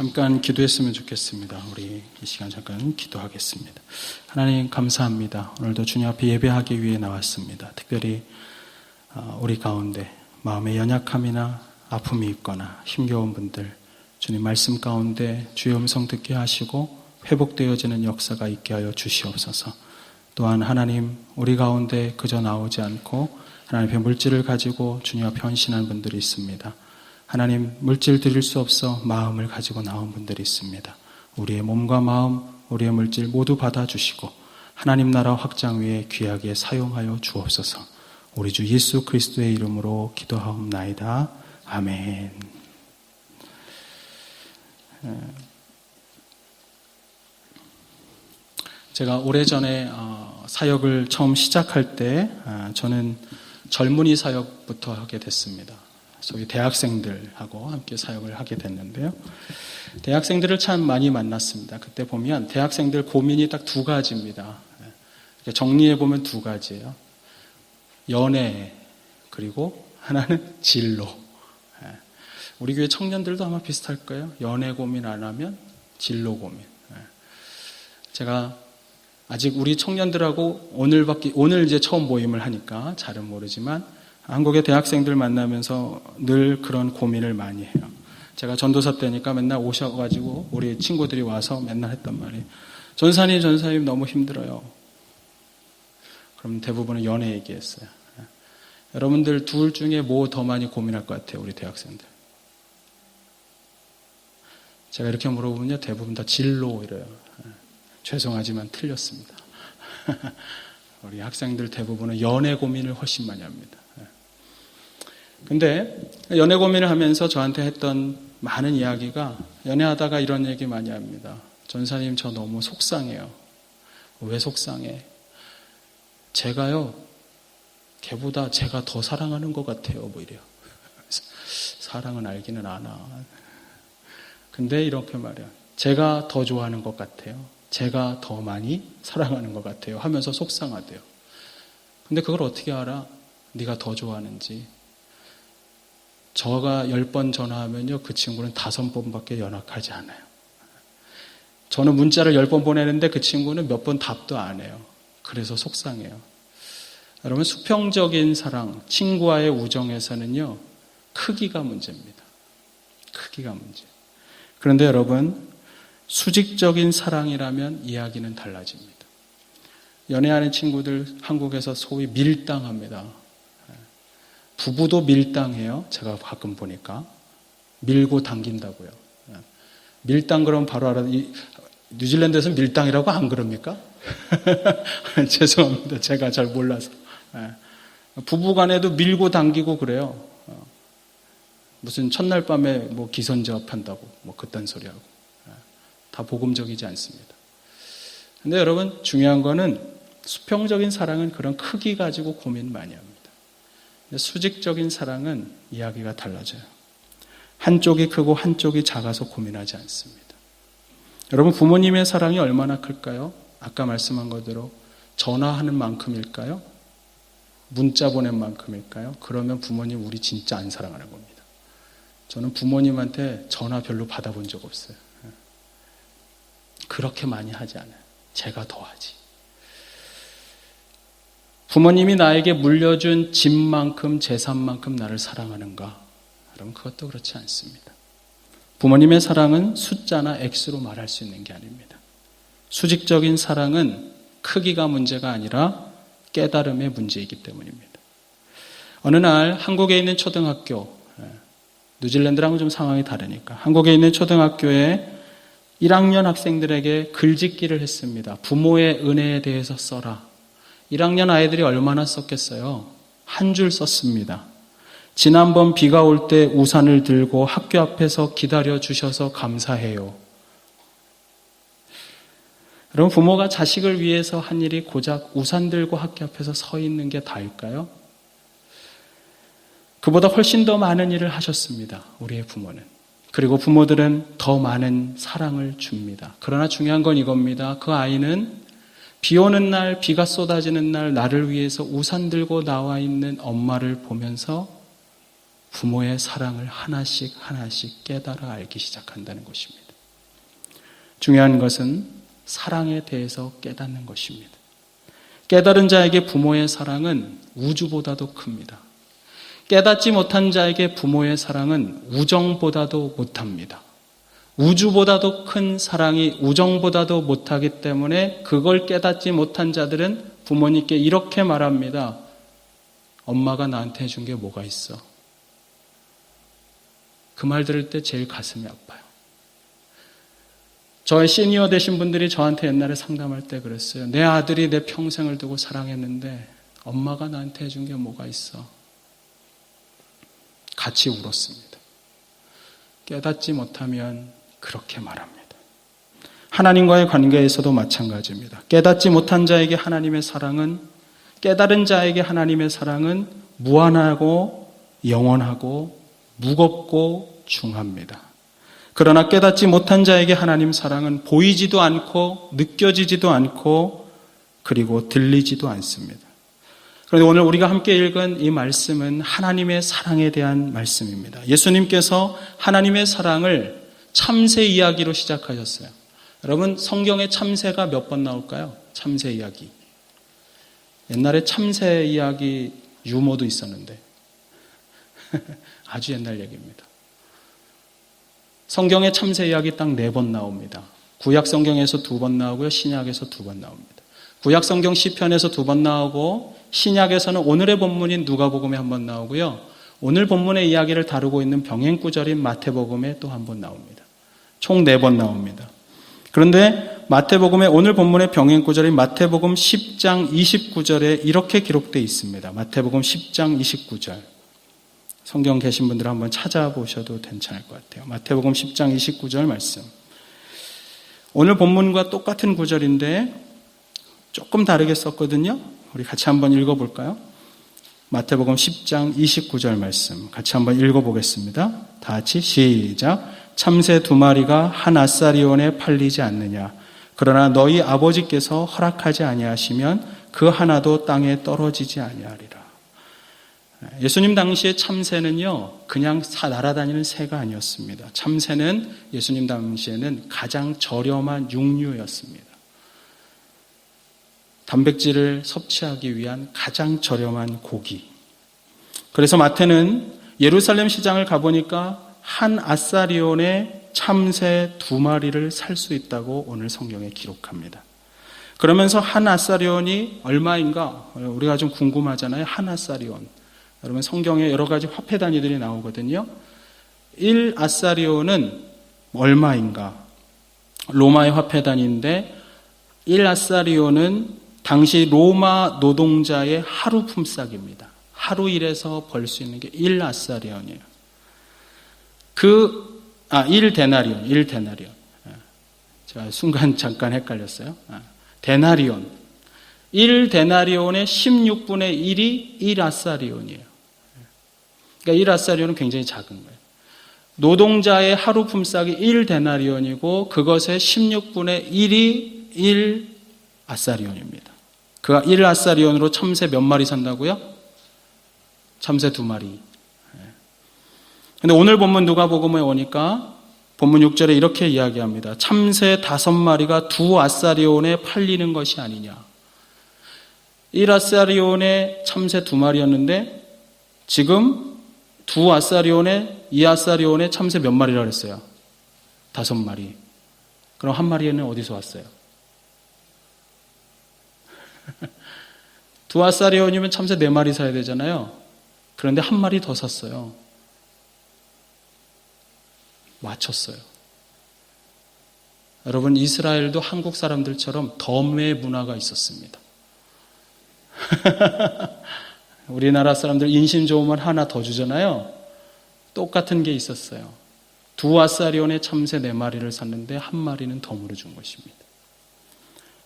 잠깐 기도했으면 좋겠습니다. 우리 이 시간 잠깐 기도하겠습니다. 하나님 감사합니다. 오늘도 주님 앞에 예배하기 위해 나왔습니다. 특별히 우리 가운데 마음의 연약함이나 아픔이 있거나 힘겨운 분들 주님 말씀 가운데 주의 음성 듣게 하시고 회복되어지는 역사가 있게 하여 주시옵소서. 또한 하나님 우리 가운데 그저 나오지 않고 하나님의 물질을 가지고 주님 앞에 헌신한 분들이 있습니다. 하나님 물질 드릴 수 없어 마음을 가지고 나온 분들이 있습니다. 우리의 몸과 마음, 우리의 물질 모두 받아주시고 하나님 나라 확장 위에 귀하게 사용하여 주옵소서. 우리 주 예수 그리스도의 이름으로 기도하옵나이다. 아멘. 제가 오래전에 사역을 처음 시작할 때 저는 젊은이 사역부터 하게 됐습니다. 소위 대학생들하고 함께 사역을 하게 됐는데요. 대학생들을 참 많이 만났습니다. 그때 보면 대학생들 고민이 딱 두 가지입니다. 정리해보면 두 가지예요. 연애, 그리고 하나는 진로. 우리 교회 청년들도 아마 비슷할 거예요. 연애 고민 안 하면 진로 고민. 제가 아직 우리 청년들하고 오늘 이제 처음 모임을 하니까 잘은 모르지만 한국의 대학생들 만나면서 늘 그런 고민을 많이 해요. 제가 전도사 때니까 맨날 오셔가지고 우리 친구들이 와서 맨날 했단 말이에요. 전사님 너무 힘들어요. 그럼 대부분은 연애 얘기했어요. 여러분들 둘 중에 뭐 더 많이 고민할 것 같아요, 우리 대학생들? 제가 이렇게 물어보면요, 대부분 다 진로 이래요. 죄송하지만 틀렸습니다. 우리 학생들 대부분은 연애 고민을 훨씬 많이 합니다. 근데 연애 고민을 하면서 저한테 했던 많은 이야기가 연애하다가 이런 얘기 많이 합니다. 전사님 저 너무 속상해요. 왜 속상해? 제가요 걔보다 제가 더 사랑하는 것 같아요. 뭐 이래요. 사랑은 알기는 아나. 근데 이렇게 말해요. 제가 더 좋아하는 것 같아요. 제가 더 많이 사랑하는 것 같아요. 하면서 속상하대요. 근데 그걸 어떻게 알아? 네가 더 좋아하는지. 저가 10번 전화하면요, 그 친구는 5번밖에 연락하지 않아요. 저는 문자를 10번 보내는데 그 친구는 몇 번 답도 안 해요. 그래서 속상해요. 여러분, 수평적인 사랑, 친구와의 우정에서는요, 크기가 문제입니다. 크기가 문제. 그런데 여러분, 수직적인 사랑이라면 이야기는 달라집니다. 연애하는 친구들 한국에서 소위 밀당합니다. 부부도 밀당해요. 제가 가끔 보니까. 밀고 당긴다고요. 밀당 그러면 바로 알아. 뉴질랜드에서 밀당이라고 안 그럽니까? 죄송합니다. 제가 잘 몰라서. 부부 간에도 밀고 당기고 그래요. 무슨 첫날 밤에 뭐 기선제압 한다고 뭐 그딴 소리하고. 다 복음적이지 않습니다. 근데 여러분 중요한 거는 수평적인 사랑은 그런 크기 가지고 고민 많이 합니다. 수직적인 사랑은 이야기가 달라져요. 한쪽이 크고 한쪽이 작아서 고민하지 않습니다. 여러분 부모님의 사랑이 얼마나 클까요? 아까 말씀한 것대로 전화하는 만큼일까요? 문자 보낸 만큼일까요? 그러면 부모님 우리 진짜 안 사랑하는 겁니다. 저는 부모님한테 전화 별로 받아본 적 없어요. 그렇게 많이 하지 않아요. 제가 더 하지. 부모님이 나에게 물려준 집만큼 재산만큼 나를 사랑하는가? 그럼 그것도 그렇지 않습니다. 부모님의 사랑은 숫자나 액수로 말할 수 있는 게 아닙니다. 수직적인 사랑은 크기가 문제가 아니라 깨달음의 문제이기 때문입니다. 어느 날 한국에 있는 초등학교, 뉴질랜드랑은 좀 상황이 다르니까 한국에 있는 초등학교에 1학년 학생들에게 글짓기를 했습니다. 부모의 은혜에 대해서 써라. 1학년 아이들이 얼마나 썼겠어요? 한 줄 썼습니다. 지난번 비가 올 때 우산을 들고 학교 앞에서 기다려 주셔서 감사해요. 여러분 부모가 자식을 위해서 한 일이 고작 우산 들고 학교 앞에서 서 있는 게 다일까요? 그보다 훨씬 더 많은 일을 하셨습니다. 우리의 부모는. 그리고 부모들은 더 많은 사랑을 줍니다. 그러나 중요한 건 이겁니다. 그 아이는 비 오는 날, 비가 쏟아지는 날 나를 위해서 우산 들고 나와 있는 엄마를 보면서 부모의 사랑을 하나씩 깨달아 알기 시작한다는 것입니다. 중요한 것은 사랑에 대해서 깨닫는 것입니다. 깨달은 자에게 부모의 사랑은 우주보다도 큽니다. 깨닫지 못한 자에게 부모의 사랑은 우정보다도 못합니다. 우주보다도 큰 사랑이 우정보다도 못하기 때문에 그걸 깨닫지 못한 자들은 부모님께 이렇게 말합니다. 엄마가 나한테 해준 게 뭐가 있어? 그 말 들을 때 제일 가슴이 아파요. 저의 시니어 되신 분들이 저한테 옛날에 상담할 때 그랬어요. 내 아들이 내 평생을 두고 사랑했는데 엄마가 나한테 해준 게 뭐가 있어? 같이 울었습니다. 깨닫지 못하면 그렇게 말합니다. 하나님과의 관계에서도 마찬가지입니다. 깨닫지 못한 자에게 하나님의 사랑은, 깨달은 자에게 하나님의 사랑은 무한하고 영원하고 무겁고 중합니다. 그러나 깨닫지 못한 자에게 하나님 사랑은 보이지도 않고 느껴지지도 않고 그리고 들리지도 않습니다. 그런데 오늘 우리가 함께 읽은 이 말씀은 하나님의 사랑에 대한 말씀입니다. 예수님께서 하나님의 사랑을 참새 이야기로 시작하셨어요. 여러분, 성경에 참새가 몇 번 나올까요? 참새 이야기. 옛날에 참새 이야기 유머도 있었는데 아주 옛날 얘기입니다. 성경에 참새 이야기 딱 4번 나옵니다. 구약 성경에서 2번 나오고요. 신약에서 2번 나옵니다. 구약 성경 시편에서 2번 나오고 신약에서는 오늘의 본문인 누가복음에 1번 나오고요. 오늘 본문의 이야기를 다루고 있는 병행구절인 마태복음에 또 1번 나옵니다. 총 4번 나옵니다. 그런데 마태복음의 오늘 본문의 병행구절인 마태복음 10장 29절에 이렇게 기록되어 있습니다. 마태복음 10장 29절. 성경 계신 분들 한번 찾아보셔도 괜찮을 것 같아요. 마태복음 10장 29절 말씀. 오늘 본문과 똑같은 구절인데 조금 다르게 썼거든요. 우리 같이 한번 읽어볼까요? 마태복음 10장 29절 말씀 같이 한번 읽어보겠습니다. 다 같이 시작. 참새 2마리가 한 아사리온에 팔리지 않느냐. 그러나 너희 아버지께서 허락하지 아니하시면 그 하나도 땅에 떨어지지 아니하리라. 예수님 당시의 참새는요, 그냥 날아다니는 새가 아니었습니다. 참새는 예수님 당시에는 가장 저렴한 육류였습니다. 단백질을 섭취하기 위한 가장 저렴한 고기. 그래서 마태는 예루살렘 시장을 가보니까 한 아사리온에 참새 2마리를 살 수 있다고 오늘 성경에 기록합니다. 그러면서 한 아사리온이 얼마인가? 우리가 좀 궁금하잖아요. 한 아사리온. 여러분 성경에 여러 가지 화폐 단위들이 나오거든요. 1 아사리온은 얼마인가? 로마의 화폐 단위인데 1 아사리온은 당시 로마 노동자의 하루 품삯입니다. 하루 일해서 벌 수 있는 게 1 아사리온이에요. 1 데나리온, 1 데나리온. 제가 순간 잠깐 헷갈렸어요. 데나리온. 1 데나리온의 16분의 1이 1 아사리온이에요. 그러니까 1 아사리온은 굉장히 작은 거예요. 노동자의 하루 품삯이 1 데나리온이고 그것의 16분의 1이 1 아사리온입니다. 그 1 아사리온으로 참새 몇 마리 산다고요? 참새 2마리. 근데 오늘 본문 누가복음에 오니까 본문 6절에 이렇게 이야기합니다. 참새 5마리가 2 아사리온에 팔리는 것이 아니냐. 1 아사리온에 참새 2마리였는데 지금 2 아사리온에 2 아사리온에 참새 몇 마리라고 했어요? 5마리. 그럼 한 마리는 어디서 왔어요? 2 아사리온이면 참새 4마리 사야 되잖아요. 그런데 한 마리 더 샀어요. 맞췄어요. 여러분, 이스라엘도 한국 사람들처럼 덤의 문화가 있었습니다. 우리나라 사람들 인심 좋으면 하나 더 주잖아요. 똑같은 게 있었어요. 2 아사리온에 참새 4마리를 샀는데 한 마리는 덤으로 준 것입니다.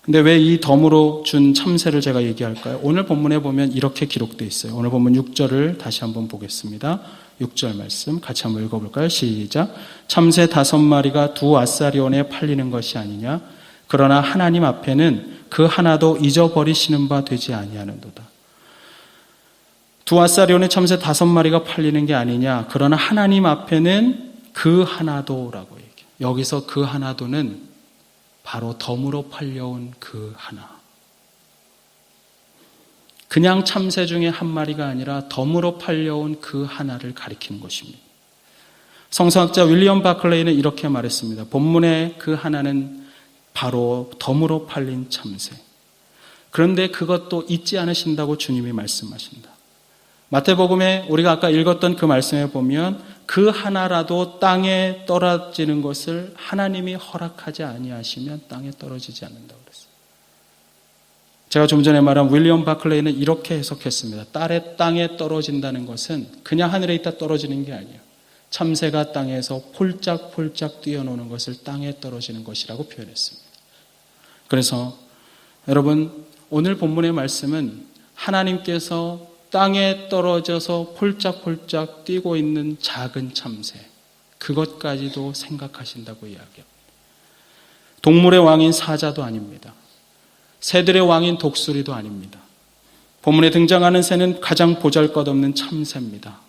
근데 왜 이 덤으로 준 참새를 제가 얘기할까요? 오늘 본문에 보면 이렇게 기록되어 있어요. 오늘 본문 6절을 다시 한번 보겠습니다. 6절 말씀 같이 한번 읽어볼까요? 시작. 참새 5마리가 2 아사리온에 팔리는 것이 아니냐. 그러나 하나님 앞에는 그 하나도 잊어버리시는 바 되지 아니하는도다. 2 아사리온에 참새 5마리가 팔리는 게 아니냐. 그러나 하나님 앞에는 그 하나도라고 얘기해요. 여기서 그 하나도는 바로 덤으로 팔려온 그 하나. 그냥 참새 중에 한 마리가 아니라 덤으로 팔려온 그 하나를 가리키는 것입니다. 성서학자 윌리엄 바클레이는 이렇게 말했습니다. 본문의 그 하나는 바로 덤으로 팔린 참새. 그런데 그것도 잊지 않으신다고 주님이 말씀하신다. 마태복음에 우리가 아까 읽었던 그 말씀에 보면 그 하나라도 땅에 떨어지는 것을 하나님이 허락하지 아니하시면 땅에 떨어지지 않는다고 그랬어요. 제가 좀 전에 말한 윌리엄 바클레이는 이렇게 해석했습니다. 땅에 떨어진다는 것은 그냥 하늘에 있다 떨어지는 게 아니에요. 참새가 땅에서 폴짝폴짝 뛰어노는 것을 땅에 떨어지는 것이라고 표현했습니다. 그래서 여러분, 오늘 본문의 말씀은 하나님께서 땅에 떨어져서 폴짝폴짝 뛰고 있는 작은 참새, 그것까지도 생각하신다고 이야기합니다. 동물의 왕인 사자도 아닙니다. 새들의 왕인 독수리도 아닙니다. 본문에 등장하는 새는 가장 보잘것없는 참새입니다.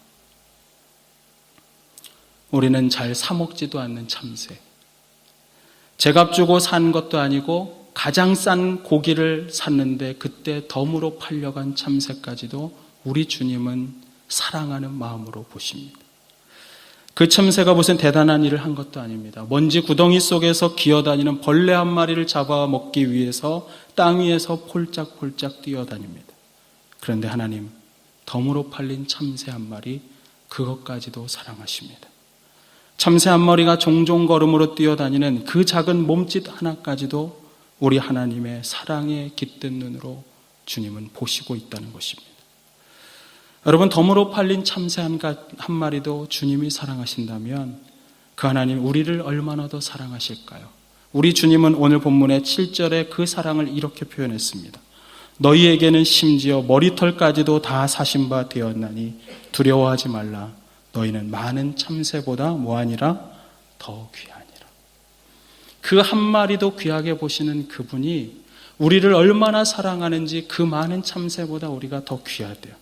우리는 잘 사먹지도 않는 참새. 제값 주고 산 것도 아니고 가장 싼 고기를 샀는데 그때 덤으로 팔려간 참새까지도 우리 주님은 사랑하는 마음으로 보십니다. 그 참새가 무슨 대단한 일을 한 것도 아닙니다. 먼지 구덩이 속에서 기어다니는 벌레 한 마리를 잡아먹기 위해서 땅 위에서 폴짝폴짝 뛰어다닙니다. 그런데 하나님, 덤으로 팔린 참새 한 마리, 그것까지도 사랑하십니다. 참새 한 마리가 종종 걸음으로 뛰어다니는 그 작은 몸짓 하나까지도 우리 하나님의 사랑에 깃든 눈으로 주님은 보시고 있다는 것입니다. 여러분, 덤으로 팔린 참새 한 마리도 주님이 사랑하신다면 그 하나님 우리를 얼마나 더 사랑하실까요? 우리 주님은 오늘 본문의 7절에 그 사랑을 이렇게 표현했습니다. 너희에게는 심지어 머리털까지도 다 사신 바 되었나니 두려워하지 말라. 너희는 많은 참새보다 뭐하니라? 더 귀하니라. 그 한 마리도 귀하게 보시는 그분이 우리를 얼마나 사랑하는지 그 많은 참새보다 우리가 더 귀하대요.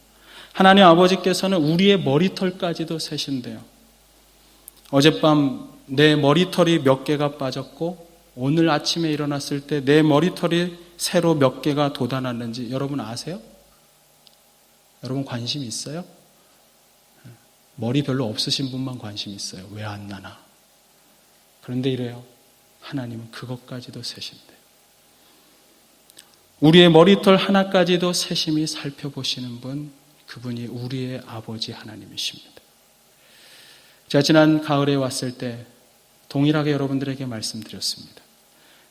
하나님 아버지께서는 우리의 머리털까지도 세신대요. 어젯밤 내 머리털이 몇 개가 빠졌고 오늘 아침에 일어났을 때 내 머리털이 새로 몇 개가 돋아났는지 여러분 아세요? 여러분 관심 있어요? 머리 별로 없으신 분만 관심 있어요. 왜 안 나나? 그런데 이래요. 하나님은 그것까지도 세신대요. 우리의 머리털 하나까지도 세심히 살펴보시는 분, 그분이 우리의 아버지 하나님이십니다. 제가 지난 가을에 왔을 때 동일하게 여러분들에게 말씀드렸습니다.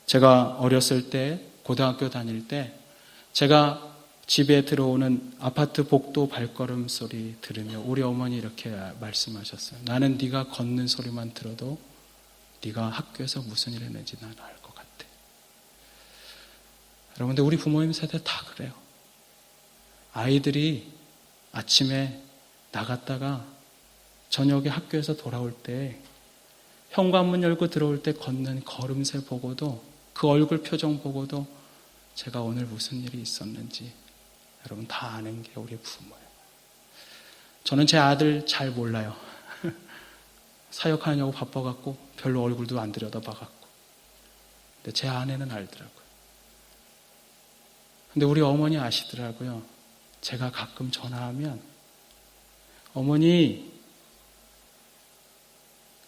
제가 어렸을 때, 고등학교 다닐 때 제가 집에 들어오는 아파트 복도 발걸음 소리 들으며 우리 어머니 이렇게 말씀하셨어요. 나는 네가 걷는 소리만 들어도 네가 학교에서 무슨 일 했는지 난 알 것 같아. 여러분들, 우리 부모님 세대 다 그래요. 아이들이 아침에 나갔다가 저녁에 학교에서 돌아올 때 현관문 열고 들어올 때 걷는 걸음새 보고도 그 얼굴 표정 보고도 제가 오늘 무슨 일이 있었는지 여러분 다 아는 게 우리 부모예요. 저는 제 아들 잘 몰라요. 사역하냐고 바빠갖고 별로 얼굴도 안 들여다봐갖고. 근데 제 아내는 알더라고요. 근데 우리 어머니 아시더라고요. 제가 가끔 전화하면 어머니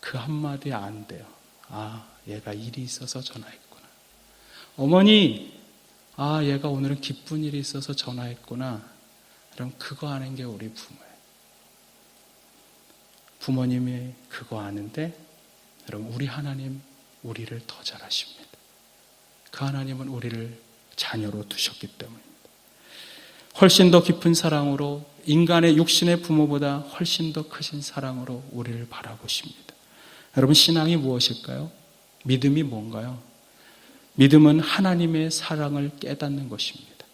그 한마디 안 돼요. 아, 얘가 일이 있어서 전화했구나. 어머니, 아, 얘가 오늘은 기쁜 일이 있어서 전화했구나. 그럼 그거 아는 게 우리 부모예요. 부모님이 그거 아는데 여러분, 우리 하나님 우리를 더 잘 아십니다. 그 하나님은 우리를 자녀로 두셨기 때문입니다. 훨씬 더 깊은 사랑으로 인간의 육신의 부모보다 훨씬 더 크신 사랑으로 우리를 바라보십니다. 여러분, 신앙이 무엇일까요? 믿음이 뭔가요? 믿음은 하나님의 사랑을 깨닫는 것입니다.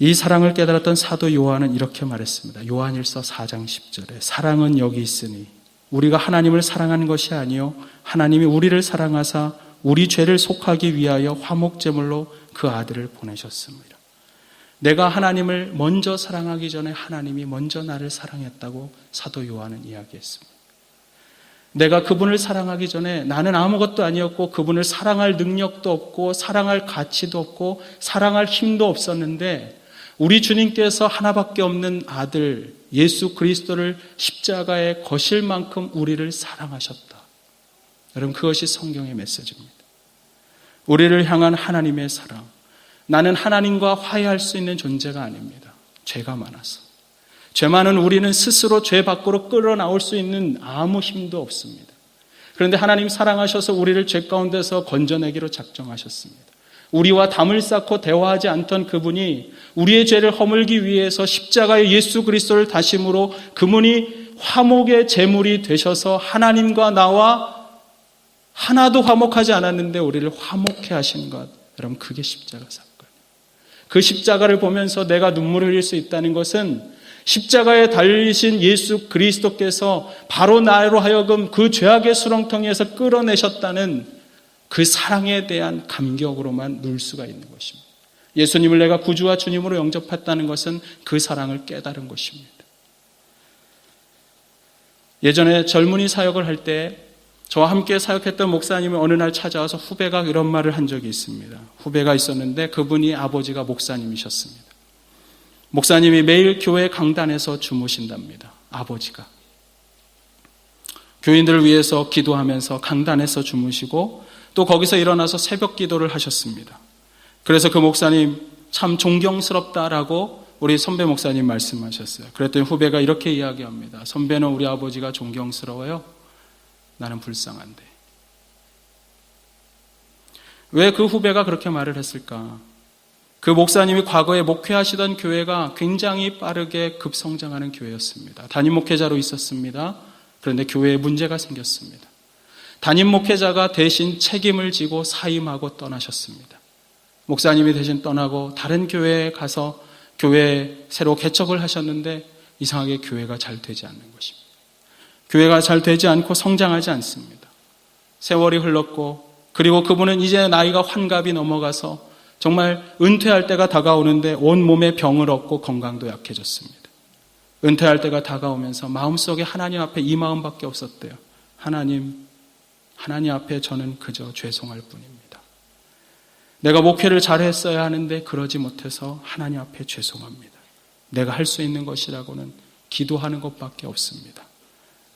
이 사랑을 깨달았던 사도 요한은 이렇게 말했습니다. 요한일서 4장 10절에 사랑은 여기 있으니 우리가 하나님을 사랑하는 것이 아니요 하나님이 우리를 사랑하사 우리 죄를 속하기 위하여 화목제물로 그 아들을 보내셨습니다. 내가 하나님을 먼저 사랑하기 전에 하나님이 먼저 나를 사랑했다고 사도 요한은 이야기했습니다. 내가 그분을 사랑하기 전에 나는 아무것도 아니었고 그분을 사랑할 능력도 없고 사랑할 가치도 없고 사랑할 힘도 없었는데 우리 주님께서 하나밖에 없는 아들 예수 그리스도를 십자가에 거실 만큼 우리를 사랑하셨다. 여러분, 그것이 성경의 메시지입니다. 우리를 향한 하나님의 사랑. 나는 하나님과 화해할 수 있는 존재가 아닙니다. 죄가 많아서. 죄 많은 우리는 스스로 죄 밖으로 끌어나올 수 있는 아무 힘도 없습니다. 그런데 하나님 사랑하셔서 우리를 죄 가운데서 건져내기로 작정하셨습니다. 우리와 담을 쌓고 대화하지 않던 그분이 우리의 죄를 허물기 위해서 십자가의 예수 그리스도를 다심으로 그분이 화목의 제물이 되셔서 하나님과 나와 하나도 화목하지 않았는데 우리를 화목해 하신 것. 여러분, 그게 십자가 사건. 그 십자가를 보면서 내가 눈물을 흘릴 수 있다는 것은 십자가에 달리신 예수 그리스도께서 바로 나로 하여금 그 죄악의 수렁텅이에서 끌어내셨다는 그 사랑에 대한 감격으로만 누릴 수가 있는 것입니다. 예수님을 내가 구주와 주님으로 영접했다는 것은 그 사랑을 깨달은 것입니다. 예전에 젊은이 사역을 할 때 저와 함께 사역했던 목사님이 어느 날 찾아와서 후배가 이런 말을 한 적이 있습니다. 후배가 있었는데 그분이 아버지가 목사님이셨습니다. 목사님이 매일 교회 강단에서 주무신답니다. 아버지가. 교인들을 위해서 기도하면서 강단에서 주무시고 또 거기서 일어나서 새벽 기도를 하셨습니다. 그래서 그 목사님 참 존경스럽다라고 우리 선배 목사님 말씀하셨어요. 그랬더니 후배가 이렇게 이야기합니다. 선배는 우리 아버지가 존경스러워요. 나는 불쌍한데. 왜 그 후배가 그렇게 말을 했을까? 그 목사님이 과거에 목회하시던 교회가 굉장히 빠르게 급성장하는 교회였습니다. 담임 목회자로 있었습니다. 그런데 교회에 문제가 생겼습니다. 담임 목회자가 대신 책임을 지고 사임하고 떠나셨습니다. 목사님이 대신 떠나고 다른 교회에 가서 교회에 새로 개척을 하셨는데 이상하게 교회가 잘 되지 않는 것입니다. 교회가 잘 되지 않고 성장하지 않습니다. 세월이 흘렀고 그리고 그분은 이제 나이가 환갑이 넘어가서 정말 은퇴할 때가 다가오는데 온몸에 병을 얻고 건강도 약해졌습니다. 은퇴할 때가 다가오면서 마음속에 하나님 앞에 이 마음밖에 없었대요. 하나님 앞에 저는 그저 죄송할 뿐입니다. 내가 목회를 잘했어야 하는데 그러지 못해서 하나님 앞에 죄송합니다. 내가 할 수 있는 것이라고는 기도하는 것밖에 없습니다.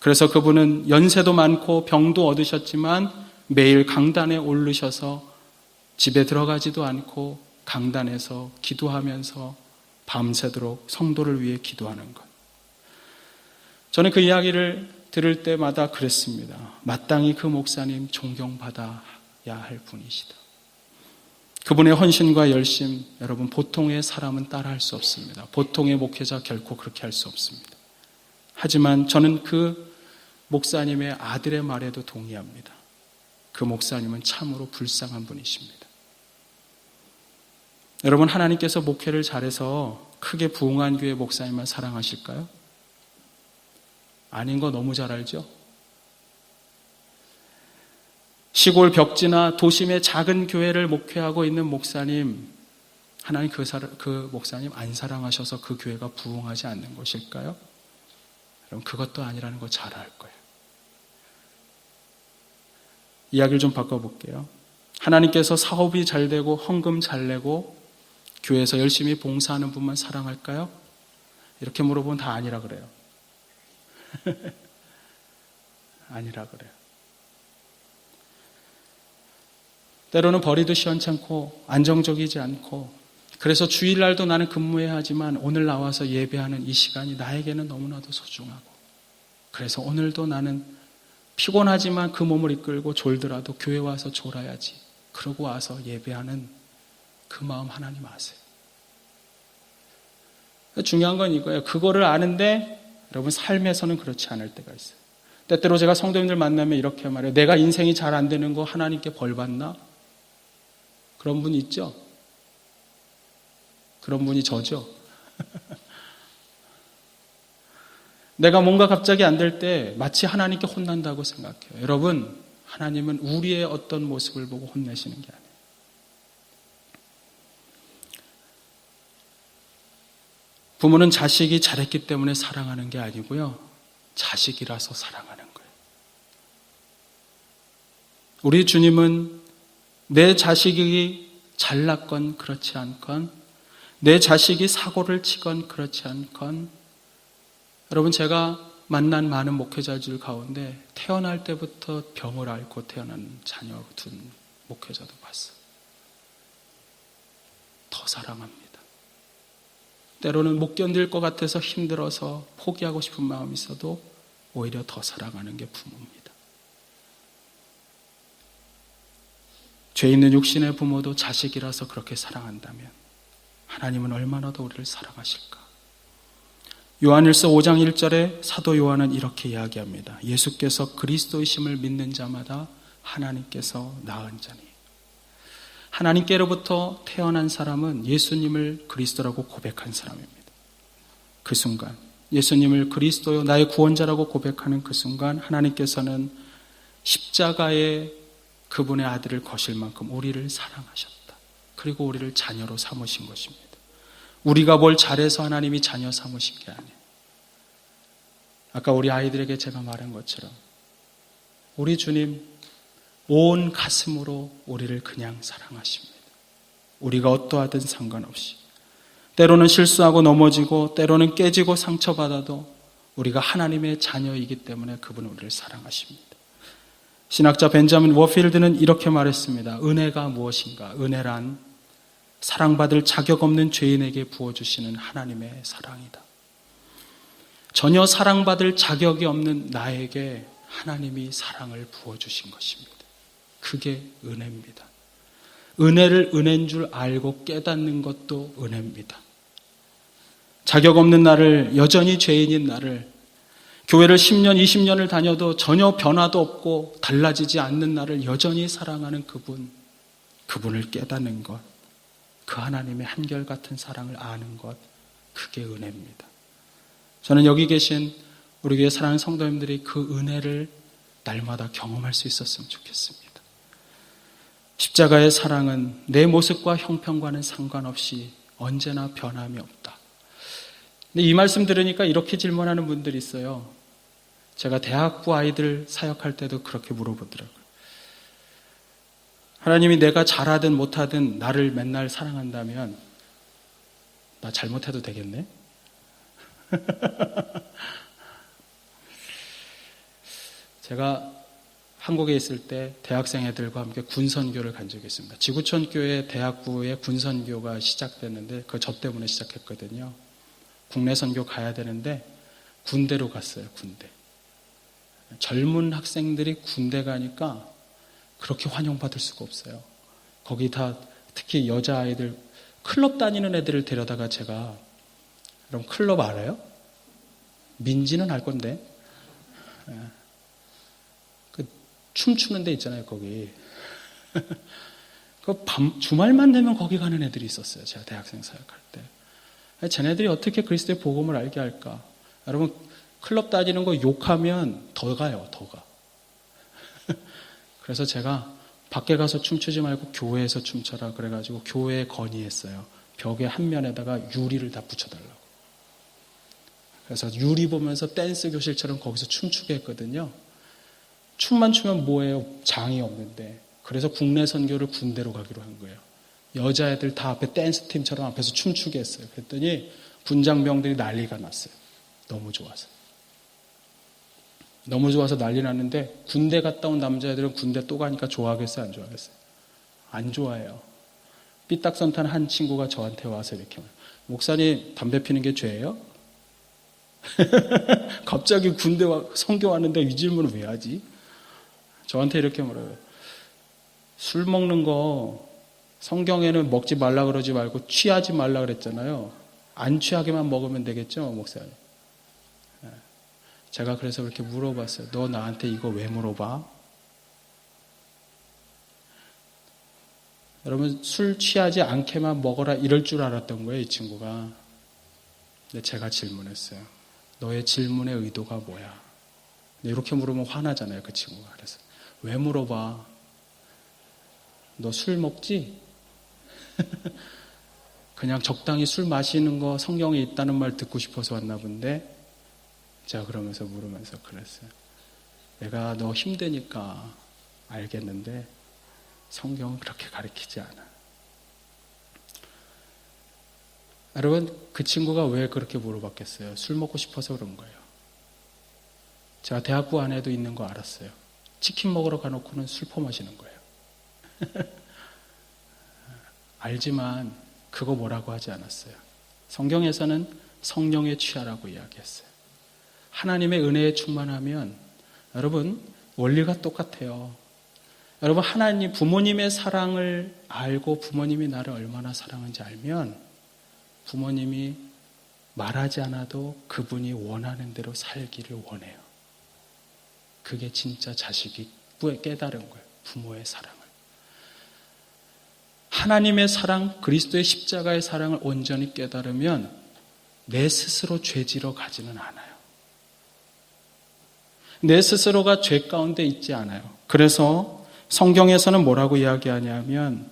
그래서 그분은 연세도 많고 병도 얻으셨지만 매일 강단에 오르셔서 집에 들어가지도 않고 강단에서 기도하면서 밤새도록 성도를 위해 기도하는 것. 저는 그 이야기를 들을 때마다 그랬습니다. 마땅히 그 목사님 존경받아야 할 분이시다. 그분의 헌신과 열심, 여러분 보통의 사람은 따라할 수 없습니다. 보통의 목회자 결코 그렇게 할 수 없습니다. 하지만 저는 그 목사님의 아들의 말에도 동의합니다. 그 목사님은 참으로 불쌍한 분이십니다. 여러분, 하나님께서 목회를 잘해서 크게 부흥한 교회 목사님만 사랑하실까요? 아닌 거 너무 잘 알죠? 시골 벽지나 도심의 작은 교회를 목회하고 있는 목사님, 하나님 그 목사님 안 사랑하셔서 그 교회가 부흥하지 않는 것일까요? 여러분, 그것도 아니라는 거 잘 알 거예요. 이야기를 좀 바꿔볼게요. 하나님께서 사업이 잘 되고 헌금 잘 내고 교회에서 열심히 봉사하는 분만 사랑할까요? 이렇게 물어보면 다 아니라 그래요. 아니라 그래요. 때로는 벌이도 시원찮고 안정적이지 않고 그래서 주일날도 나는 근무해야 하지만 오늘 나와서 예배하는 이 시간이 나에게는 너무나도 소중하고 그래서 오늘도 나는 피곤하지만 그 몸을 이끌고 졸더라도 교회 와서 졸아야지. 그러고 와서 예배하는 그 마음 하나님 아세요. 중요한 건 이거예요. 그거를 아는데 여러분 삶에서는 그렇지 않을 때가 있어요. 때때로 제가 성도님들 만나면 이렇게 말해요. 내가 인생이 잘 안 되는 거 하나님께 벌 받나? 그런 분 있죠? 그런 분이 저죠. 내가 뭔가 갑자기 안 될 때 마치 하나님께 혼난다고 생각해요. 여러분, 하나님은 우리의 어떤 모습을 보고 혼내시는 게 아니에요. 부모는 자식이 잘했기 때문에 사랑하는 게 아니고요. 자식이라서 사랑하는 거예요. 우리 주님은 내 자식이 잘났건 그렇지 않건, 내 자식이 사고를 치건 그렇지 않건, 여러분 제가 만난 많은 목회자들 가운데 태어날 때부터 병을 앓고 태어난 자녀 둔 목회자도 봤어요. 더 사랑합니다. 때로는 못 견딜 것 같아서 힘들어서 포기하고 싶은 마음이 있어도 오히려 더 사랑하는 게 부모입니다. 죄 있는 육신의 부모도 자식이라서 그렇게 사랑한다면 하나님은 얼마나 더 우리를 사랑하실까? 요한일서 5장 1절에 사도 요한은 이렇게 이야기합니다. 예수께서 그리스도이심을 믿는 자마다 하나님께서 낳은 자니. 하나님께로부터 태어난 사람은 예수님을 그리스도라고 고백한 사람입니다. 그 순간 예수님을 그리스도요 나의 구원자라고 고백하는 그 순간 하나님께서는 십자가에 그분의 아들을 거실 만큼 우리를 사랑하셨다. 그리고 우리를 자녀로 삼으신 것입니다. 우리가 뭘 잘해서 하나님이 자녀 삼으신 게 아니에요. 아까 우리 아이들에게 제가 말한 것처럼 우리 주님 온 가슴으로 우리를 그냥 사랑하십니다. 우리가 어떠하든 상관없이. 때로는 실수하고 넘어지고 때로는 깨지고 상처받아도 우리가 하나님의 자녀이기 때문에 그분은 우리를 사랑하십니다. 신학자 벤자민 워필드는 이렇게 말했습니다. 은혜가 무엇인가? 은혜란 사랑받을 자격 없는 죄인에게 부어주시는 하나님의 사랑이다. 전혀 사랑받을 자격이 없는 나에게 하나님이 사랑을 부어주신 것입니다. 그게 은혜입니다. 은혜를 은혜인 줄 알고 깨닫는 것도 은혜입니다. 자격 없는 나를, 여전히 죄인인 나를, 교회를 10년, 20년을 다녀도 전혀 변화도 없고 달라지지 않는 나를 여전히 사랑하는 그분을 깨닫는 것, 그 하나님의 한결같은 사랑을 아는 것, 그게 은혜입니다. 저는 여기 계신 우리 교회 사랑하는 성도님들이 그 은혜를 날마다 경험할 수 있었으면 좋겠습니다. 십자가의 사랑은 내 모습과 형편과는 상관없이 언제나 변함이 없다. 근데 이 말씀 들으니까 이렇게 질문하는 분들이 있어요. 제가 대학부 아이들 사역할 때도 그렇게 물어보더라고요. 하나님이 내가 잘하든 못하든 나를 맨날 사랑한다면 나 잘못해도 되겠네? 제가 한국에 있을 때 대학생 애들과 함께 군선교를 간 적이 있습니다. 지구촌 교회 대학부에 군선교가 시작됐는데 그거 저 때문에 시작했거든요. 국내 선교 가야 되는데 군대로 갔어요. 군대. 젊은 학생들이 군대 가니까 그렇게 환영받을 수가 없어요. 거기 다 특히 여자아이들 클럽 다니는 애들을 데려다가 제가 여러분 클럽 알아요? 민지는 알 건데 그 춤추는 데 있잖아요. 거기 그 주말만 되면 거기 가는 애들이 있었어요. 제가 대학생 사역할 때. 쟤네들이 어떻게 그리스도의 복음을 알게 할까? 여러분 클럽 다니는 거 욕하면 더 가요. 더 가. 그래서 제가 밖에 가서 춤추지 말고 교회에서 춤춰라 그래가지고 교회에 건의했어요. 벽에 한 면에다가 유리를 다 붙여달라고. 그래서 유리 보면서 댄스 교실처럼 거기서 춤추게 했거든요. 춤만 추면 뭐예요? 장이 없는데. 그래서 국내 선교를 군대로 가기로 한 거예요. 여자애들 다 앞에 댄스 팀처럼 앞에서 춤추게 했어요. 그랬더니 군장병들이 난리가 났어요. 너무 좋아서. 너무 좋아서 난리 났는데 군대 갔다 온 남자애들은 군대 또 가니까 좋아하겠어요? 안 좋아하겠어요? 안 좋아해요. 삐딱선 탄 한 친구가 저한테 와서 이렇게 말해요. 목사님 담배 피는 게 죄예요? 갑자기 군대 선교 왔는데 이 질문을 왜 하지? 저한테 이렇게 말해요. 술 먹는 거 성경에는 먹지 말라 그러지 말고 취하지 말라 그랬잖아요. 안 취하게만 먹으면 되겠죠, 목사님? 제가 그래서 그렇게 물어봤어요. 너 나한테 이거 왜 물어봐? 여러분 술 취하지 않게만 먹어라 이럴 줄 알았던 거예요, 이 친구가. 근데 제가 질문했어요. 너의 질문의 의도가 뭐야? 이렇게 물으면 화나잖아요, 그 친구가. 그래서 왜 물어봐? 너 술 먹지? 그냥 적당히 술 마시는 거 성경에 있다는 말 듣고 싶어서 왔나 본데 제가 그러면서 물으면서 그랬어요. 내가 너 힘드니까 알겠는데 성경은 그렇게 가르치지 않아. 여러분, 그 친구가 왜 그렇게 물어봤겠어요? 술 먹고 싶어서 그런 거예요. 제가 대학부 안에도 있는 거 알았어요. 치킨 먹으러 가놓고는 술 퍼마시는 거예요. 알지만 그거 뭐라고 하지 않았어요. 성경에서는 성령에 취하라고 이야기했어요. 하나님의 은혜에 충만하면 여러분 원리가 똑같아요. 여러분 하나님 부모님의 사랑을 알고 부모님이 나를 얼마나 사랑하는지 알면 부모님이 말하지 않아도 그분이 원하는 대로 살기를 원해요. 그게 진짜 자식이 깨달은 거예요. 부모의 사랑을. 하나님의 사랑, 그리스도의 십자가의 사랑을 온전히 깨달으면 내 스스로 죄지러 가지는 않아요. 내 스스로가 죄 가운데 있지 않아요. 그래서 성경에서는 뭐라고 이야기하냐면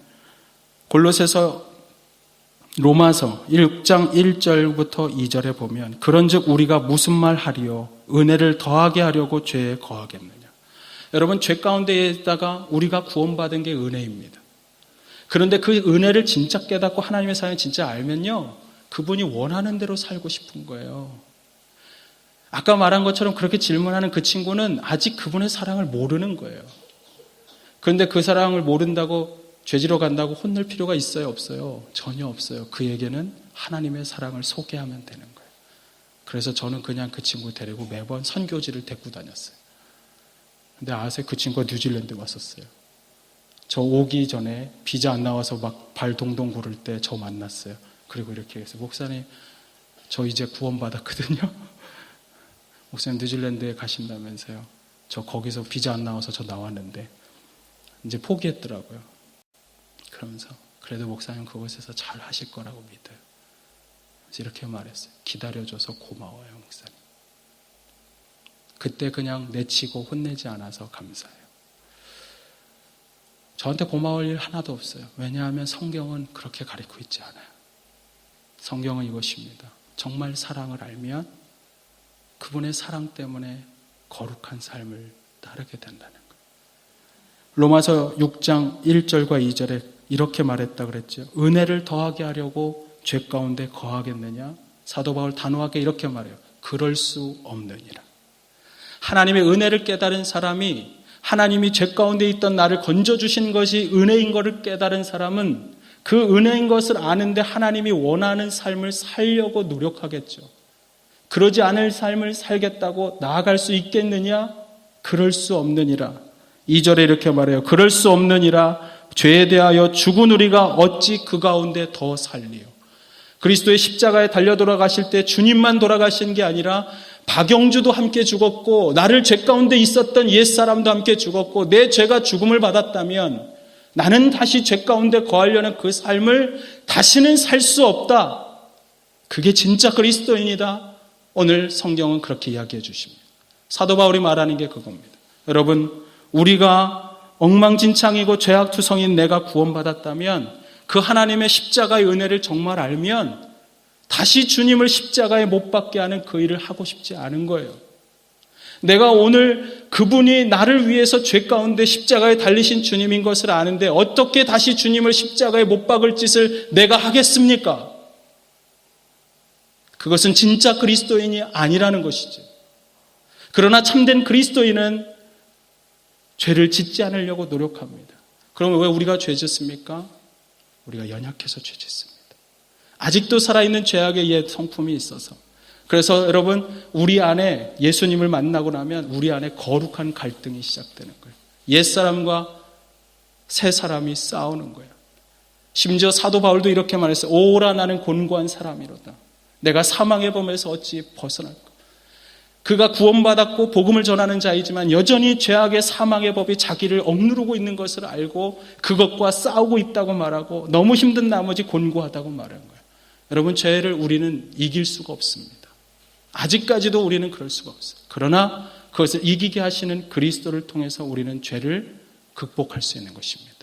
로마서 6장 1절부터 2절에 보면 그런즉 우리가 무슨 말 하리요? 은혜를 더하게 하려고 죄에 거하겠느냐? 여러분 죄 가운데 있다가 우리가 구원받은 게 은혜입니다. 그런데 그 은혜를 진짜 깨닫고 하나님의 사랑을 진짜 알면요, 그분이 원하는 대로 살고 싶은 거예요. 아까 말한 것처럼 그렇게 질문하는 그 친구는 아직 그분의 사랑을 모르는 거예요. 그런데 그 사랑을 모른다고 죄지러 간다고 혼낼 필요가 있어요? 없어요? 전혀 없어요. 그에게는 하나님의 사랑을 소개하면 되는 거예요. 그래서 저는 그냥 그 친구 데리고 매번 선교지를 데리고 다녔어요. 근데 아세요? 그 친구가 뉴질랜드 왔었어요. 저 오기 전에 비자 안 나와서 막 발 동동 구를 때 저 만났어요. 그리고 이렇게 해서 목사님 저 이제 구원받았거든요. 목사님 뉴질랜드에 가신다면서요. 저 거기서 비자 안 나와서 저 나왔는데 이제 포기했더라고요. 그러면서 그래도 목사님 그곳에서 잘 하실 거라고 믿어요. 그래서 이렇게 말했어요. 기다려줘서 고마워요, 목사님. 그때 그냥 내치고 혼내지 않아서 감사해요. 저한테 고마울 일 하나도 없어요. 왜냐하면 성경은 그렇게 가르치고 있지 않아요. 성경은 이것입니다. 정말 사랑을 알면 그분의 사랑 때문에 거룩한 삶을 따르게 된다는 거예요. 로마서 6장 1절과 2절에 이렇게 말했다 그랬죠. 은혜를 더하게 하려고 죄 가운데 거하겠느냐? 사도 바울 단호하게 이렇게 말해요. 그럴 수 없느니라. 하나님의 은혜를 깨달은 사람이 하나님이 죄 가운데 있던 나를 건져주신 것이 은혜인 것을 깨달은 사람은 그 은혜인 것을 아는데 하나님이 원하는 삶을 살려고 노력하겠죠. 그러지 않을 삶을 살겠다고 나아갈 수 있겠느냐? 그럴 수 없느니라. 2절에 이렇게 말해요. 그럴 수 없느니라. 죄에 대하여 죽은 우리가 어찌 그 가운데 더 살리요. 그리스도의 십자가에 달려 돌아가실 때 주님만 돌아가신 게 아니라 박영주도 함께 죽었고 나를 죄 가운데 있었던 옛사람도 함께 죽었고 내 죄가 죽음을 받았다면 나는 다시 죄 가운데 거하려는 그 삶을 다시는 살 수 없다. 그게 진짜 그리스도인이다. 오늘 성경은 그렇게 이야기해 주십니다. 사도 바울이 말하는 게 그겁니다. 여러분, 우리가 엉망진창이고 죄악투성인 내가 구원받았다면 그 하나님의 십자가의 은혜를 정말 알면 다시 주님을 십자가에 못 박게 하는 그 일을 하고 싶지 않은 거예요. 내가 오늘 그분이 나를 위해서 죄 가운데 십자가에 달리신 주님인 것을 아는데 어떻게 다시 주님을 십자가에 못 박을 짓을 내가 하겠습니까? 그것은 진짜 그리스도인이 아니라는 것이죠. 그러나 참된 그리스도인은 죄를 짓지 않으려고 노력합니다. 그러면 왜 우리가 죄 짓습니까? 우리가 연약해서 죄 짓습니다. 아직도 살아있는 죄악의 옛 성품이 있어서. 그래서 여러분, 우리 안에 예수님을 만나고 나면 우리 안에 거룩한 갈등이 시작되는 거예요. 옛사람과 새 사람이 싸우는 거예요. 심지어 사도 바울도 이렇게 말했어요. 오라 나는 곤고한 사람이로다. 내가 사망의 범에서 어찌 벗어날까? 그가 구원받았고 복음을 전하는 자이지만 여전히 죄악의 사망의 법이 자기를 억누르고 있는 것을 알고 그것과 싸우고 있다고 말하고 너무 힘든 나머지 곤고하다고 말한 거예요. 여러분, 죄를 우리는 이길 수가 없습니다. 아직까지도 우리는 그럴 수가 없어요. 그러나 그것을 이기게 하시는 그리스도를 통해서 우리는 죄를 극복할 수 있는 것입니다.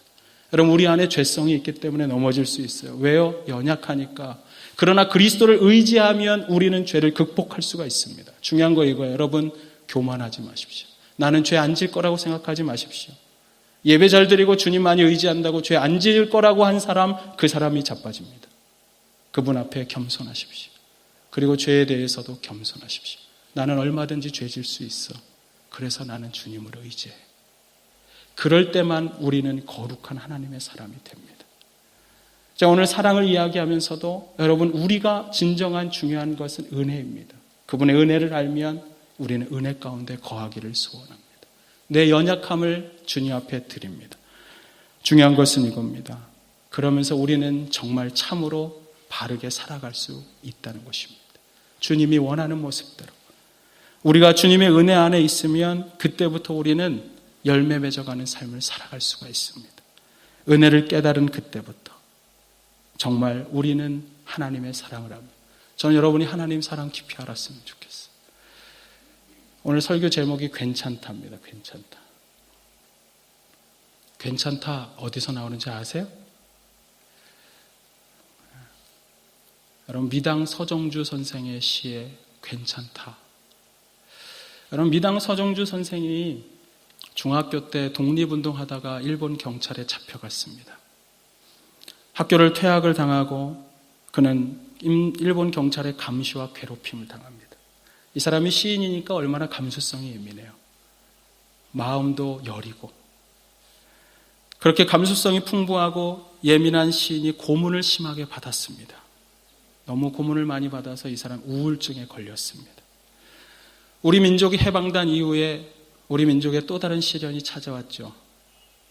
여러분, 우리 안에 죄성이 있기 때문에 넘어질 수 있어요. 왜요? 연약하니까. 그러나 그리스도를 의지하면 우리는 죄를 극복할 수가 있습니다. 중요한 거 이거예요. 여러분, 교만하지 마십시오. 나는 죄 안 질 거라고 생각하지 마십시오. 예배 잘 드리고 주님 많이 의지한다고 죄 안 지을 거라고 한 사람, 그 사람이 자빠집니다. 그분 앞에 겸손하십시오. 그리고 죄에 대해서도 겸손하십시오. 나는 얼마든지 죄 질 수 있어. 그래서 나는 주님을 의지해. 그럴 때만 우리는 거룩한 하나님의 사람이 됩니다. 자, 오늘 사랑을 이야기하면서도 여러분, 우리가 진정한 중요한 것은 은혜입니다. 그분의 은혜를 알면 우리는 은혜 가운데 거하기를 소원합니다. 내 연약함을 주님 앞에 드립니다. 중요한 것은 이겁니다. 그러면서 우리는 정말 참으로 바르게 살아갈 수 있다는 것입니다. 주님이 원하는 모습대로. 우리가 주님의 은혜 안에 있으면 그때부터 우리는 열매 맺어가는 삶을 살아갈 수가 있습니다. 은혜를 깨달은 그때부터 정말 우리는 하나님의 사랑을 합니다. 저는 여러분이 하나님 사랑 깊이 알았으면 좋겠어요. 오늘 설교 제목이 괜찮다입니다. 괜찮다. 괜찮다 어디서 나오는지 아세요? 여러분, 미당 서정주 선생의 시에 괜찮다. 여러분, 미당 서정주 선생이 중학교 때 독립운동하다가 일본 경찰에 잡혀갔습니다. 학교를 퇴학을 당하고 그는 일본 경찰의 감시와 괴롭힘을 당합니다. 이 사람이 시인이니까 얼마나 감수성이 예민해요. 마음도 여리고. 그렇게 감수성이 풍부하고 예민한 시인이 고문을 심하게 받았습니다. 너무 고문을 많이 받아서 이 사람 우울증에 걸렸습니다. 우리 민족이 해방된 이후에 우리 민족의 또 다른 시련이 찾아왔죠.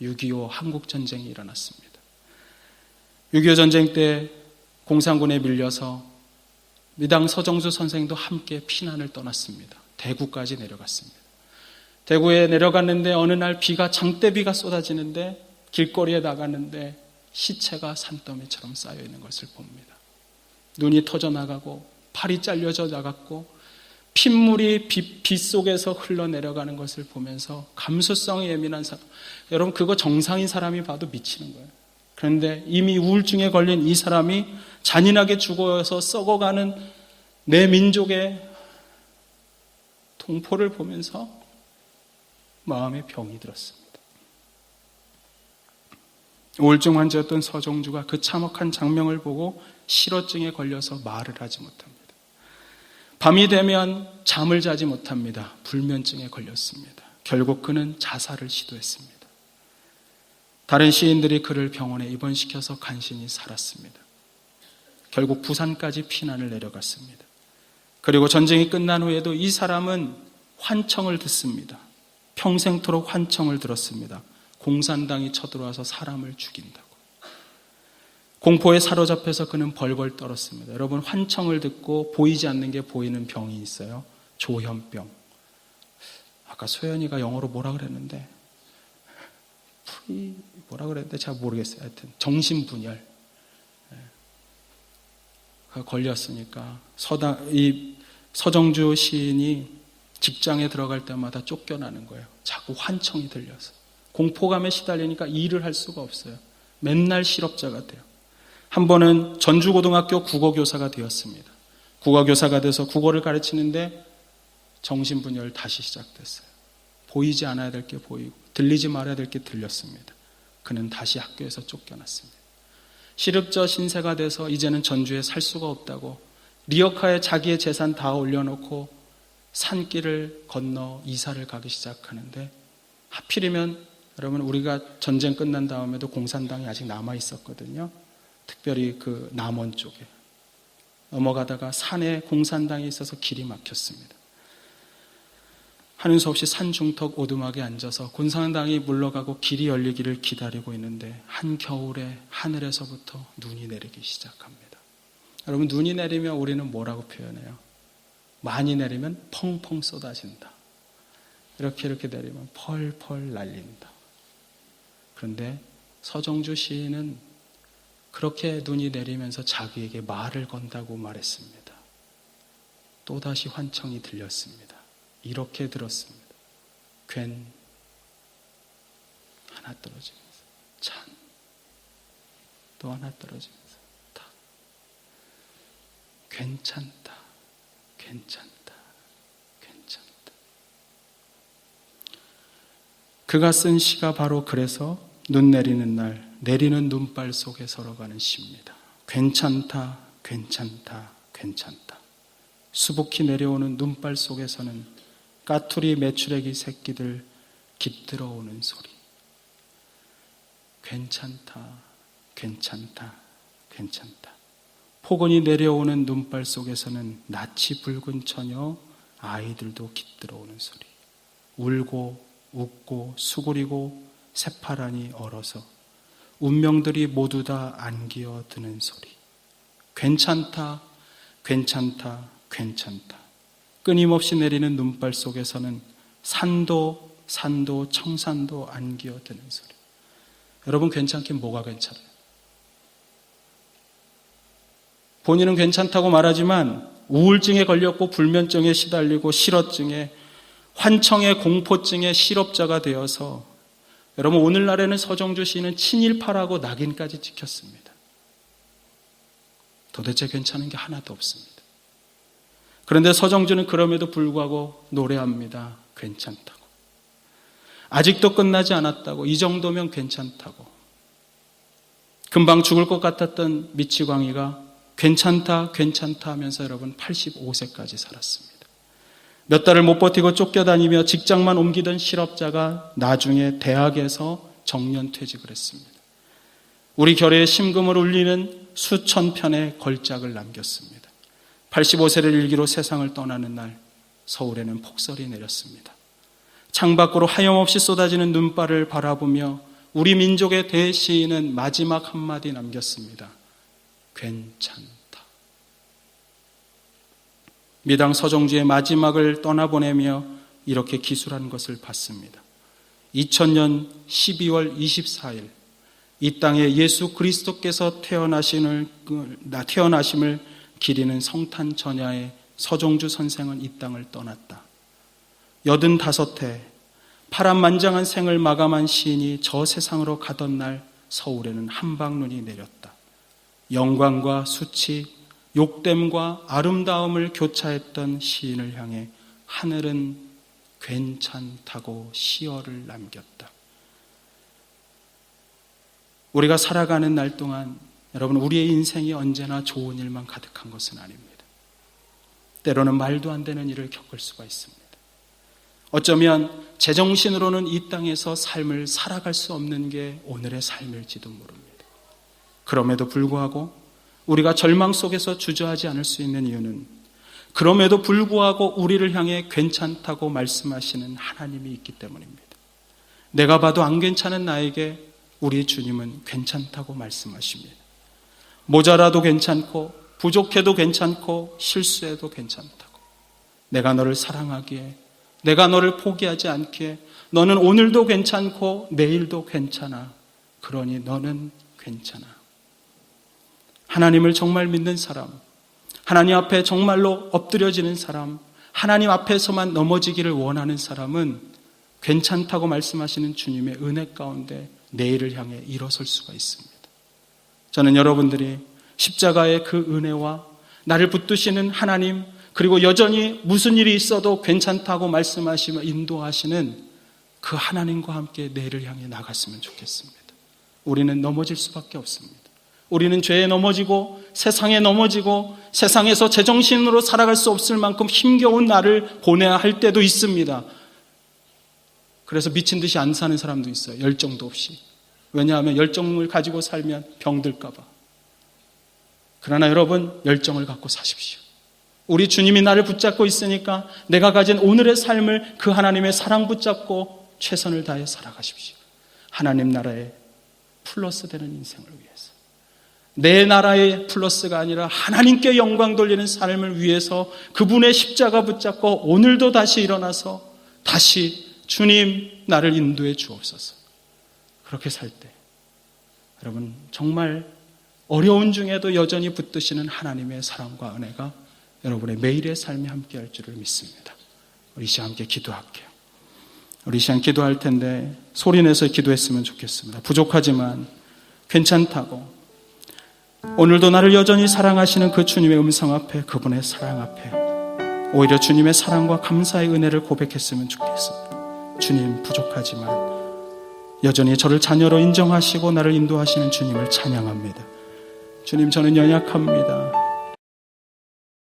6.25 한국전쟁이 일어났습니다. 6.25 전쟁 때 공산군에 밀려서 미당 서정주 선생도 함께 피난을 떠났습니다. 대구까지 내려갔습니다. 대구에 내려갔는데 어느 날 비가 장대비가 쏟아지는데 길거리에 나갔는데 시체가 산더미처럼 쌓여있는 것을 봅니다. 눈이 터져나가고 팔이 잘려져 나갔고 핏물이 빛 속에서 흘러내려가는 것을 보면서 감수성이 예민한 사람, 여러분 그거 정상인 사람이 봐도 미치는 거예요. 그런데 이미 우울증에 걸린 이 사람이 잔인하게 죽어서 썩어가는 내 민족의 동포를 보면서 마음에 병이 들었습니다. 우울증 환자였던 서정주가 그 참혹한 장면을 보고 실어증에 걸려서 말을 하지 못합니다. 밤이 되면 잠을 자지 못합니다. 불면증에 걸렸습니다. 결국 그는 자살을 시도했습니다. 다른 시인들이 그를 병원에 입원시켜서 간신히 살았습니다. 결국 부산까지 피난을 내려갔습니다. 그리고 전쟁이 끝난 후에도 이 사람은 환청을 듣습니다. 평생토록 환청을 들었습니다. 공산당이 쳐들어와서 사람을 죽인다고. 공포에 사로잡혀서 그는 벌벌 떨었습니다. 여러분, 환청을 듣고 보이지 않는 게 보이는 병이 있어요. 조현병. 아까 소연이가 영어로 뭐라 그랬는데 뭐라 그랬는데 잘 모르겠어요. 하여튼 정신분열. 걸렸으니까 이 서정주 시인이 직장에 들어갈 때마다 쫓겨나는 거예요. 자꾸 환청이 들려서. 공포감에 시달리니까 일을 할 수가 없어요. 맨날 실업자가 돼요. 한 번은 전주고등학교 국어교사가 되었습니다. 국어교사가 돼서 국어를 가르치는데 정신분열 다시 시작됐어요. 보이지 않아야 될 게 보이고 들리지 말아야 될 게 들렸습니다. 그는 다시 학교에서 쫓겨났습니다. 시립저 신세가 돼서 이제는 전주에 살 수가 없다고 리어카에 자기의 재산 다 올려놓고 산길을 건너 이사를 가기 시작하는데, 하필이면 여러분 우리가 전쟁 끝난 다음에도 공산당이 아직 남아 있었거든요. 특별히 그 남원 쪽에 넘어가다가 산에 공산당이 있어서 길이 막혔습니다. 하는 수 없이 산 중턱 오두막에 앉아서 공산당이 물러가고 길이 열리기를 기다리고 있는데 한겨울에 하늘에서부터 눈이 내리기 시작합니다. 여러분, 눈이 내리면 우리는 뭐라고 표현해요? 많이 내리면 펑펑 쏟아진다. 이렇게 내리면 펄펄 날린다. 그런데 서정주 시인은 그렇게 눈이 내리면서 자기에게 말을 건다고 말했습니다. 또다시 환청이 들렸습니다. 이렇게 들었습니다. 괜 하나 떨어지면서 찬, 또 하나 떨어지면서 탁. 괜찮다, 괜찮다, 괜찮다. 그가 쓴 시가 바로 그래서 눈 내리는 날 내리는 눈발 속에 걸어가는 시입니다. 괜찮다, 괜찮다, 괜찮다. 수북히 내려오는 눈발 속에서는 까투리 메추레기 새끼들 깃들어 오는 소리. 괜찮다, 괜찮다, 괜찮다. 폭언이 내려오는 눈발 속에서는 낯이 붉은 처녀 아이들도 깃들어 오는 소리. 울고 웃고 수그리고 새파란이 얼어서 운명들이 모두 다 안기어 드는 소리. 괜찮다, 괜찮다, 괜찮다. 끊임없이 내리는 눈발 속에서는 산도 청산도 안기어 드는 소리. 여러분, 괜찮긴 뭐가 괜찮아요? 본인은 괜찮다고 말하지만 우울증에 걸렸고 불면증에 시달리고 실어증에 환청에 공포증에 실업자가 되어서 여러분, 오늘날에는 서정주 시인은 친일파라고 낙인까지 찍혔습니다. 도대체 괜찮은 게 하나도 없습니다. 그런데 서정주는 그럼에도 불구하고 노래합니다. 괜찮다고. 아직도 끝나지 않았다고. 이 정도면 괜찮다고. 금방 죽을 것 같았던 미치광이가 괜찮다, 괜찮다 하면서 여러분 85세까지 살았습니다. 몇 달을 못 버티고 쫓겨다니며 직장만 옮기던 실업자가 나중에 대학에서 정년퇴직을 했습니다. 우리 결의의 심금을 울리는 수천 편의 걸작을 남겼습니다. 85세를 일기로 세상을 떠나는 날 서울에는 폭설이 내렸습니다. 창밖으로 하염없이 쏟아지는 눈발을 바라보며 우리 민족의 대시인은 마지막 한마디 남겼습니다. 괜찮다. 미당 서정주의 마지막을 떠나보내며 이렇게 기술한 것을 봤습니다. 2000년 12월 24일 이 땅에 예수 그리스도께서 태어나심을 기리는 성탄 전야에 서정주 선생은 이 땅을 떠났다. 85해 파란만장한 생을 마감한 시인이 저 세상으로 가던 날 서울에는 한방눈이 내렸다. 영광과 수치, 욕됨과 아름다움을 교차했던 시인을 향해 하늘은 괜찮다고 시어를 남겼다. 우리가 살아가는 날 동안 여러분, 우리의 인생이 언제나 좋은 일만 가득한 것은 아닙니다. 때로는 말도 안 되는 일을 겪을 수가 있습니다. 어쩌면 제정신으로는 이 땅에서 삶을 살아갈 수 없는 게 오늘의 삶일지도 모릅니다. 그럼에도 불구하고 우리가 절망 속에서 주저하지 않을 수 있는 이유는 그럼에도 불구하고 우리를 향해 괜찮다고 말씀하시는 하나님이 있기 때문입니다. 내가 봐도 안 괜찮은 나에게 우리 주님은 괜찮다고 말씀하십니다. 모자라도 괜찮고 부족해도 괜찮고 실수해도 괜찮다고. 내가 너를 사랑하기에, 내가 너를 포기하지 않기에 너는 오늘도 괜찮고 내일도 괜찮아. 그러니 너는 괜찮아. 하나님을 정말 믿는 사람, 하나님 앞에 정말로 엎드려지는 사람, 하나님 앞에서만 넘어지기를 원하는 사람은 괜찮다고 말씀하시는 주님의 은혜 가운데 내일을 향해 일어설 수가 있습니다. 저는 여러분들이 십자가의 그 은혜와 나를 붙드시는 하나님, 그리고 여전히 무슨 일이 있어도 괜찮다고 말씀하시며 인도하시는 그 하나님과 함께 내일을 향해 나갔으면 좋겠습니다. 우리는 넘어질 수밖에 없습니다. 우리는 죄에 넘어지고 세상에 넘어지고 세상에서 제정신으로 살아갈 수 없을 만큼 힘겨운 날을 보내야 할 때도 있습니다. 그래서 미친 듯이 안 사는 사람도 있어요. 열정도 없이. 왜냐하면 열정을 가지고 살면 병들까 봐. 그러나 여러분, 열정을 갖고 사십시오. 우리 주님이 나를 붙잡고 있으니까 내가 가진 오늘의 삶을 그 하나님의 사랑 붙잡고 최선을 다해 살아가십시오. 하나님 나라에 플러스 되는 인생을 위해서. 내 나라의 플러스가 아니라 하나님께 영광 돌리는 삶을 위해서 그분의 십자가 붙잡고 오늘도 다시 일어나서 다시 주님 나를 인도해 주옵소서. 그렇게 살 때 여러분 정말 어려운 중에도 여전히 붙드시는 하나님의 사랑과 은혜가 여러분의 매일의 삶에 함께할 줄을 믿습니다. 우리 시간 함께 기도할게요. 우리 시간 기도할 텐데 소리내서 기도했으면 좋겠습니다. 부족하지만 괜찮다고, 오늘도 나를 여전히 사랑하시는 그 주님의 음성 앞에, 그분의 사랑 앞에 오히려 주님의 사랑과 감사의 은혜를 고백했으면 좋겠습니다. 주님, 부족하지만 여전히 저를 자녀로 인정하시고 나를 인도하시는 주님을 찬양합니다. 주님, 저는 연약합니다.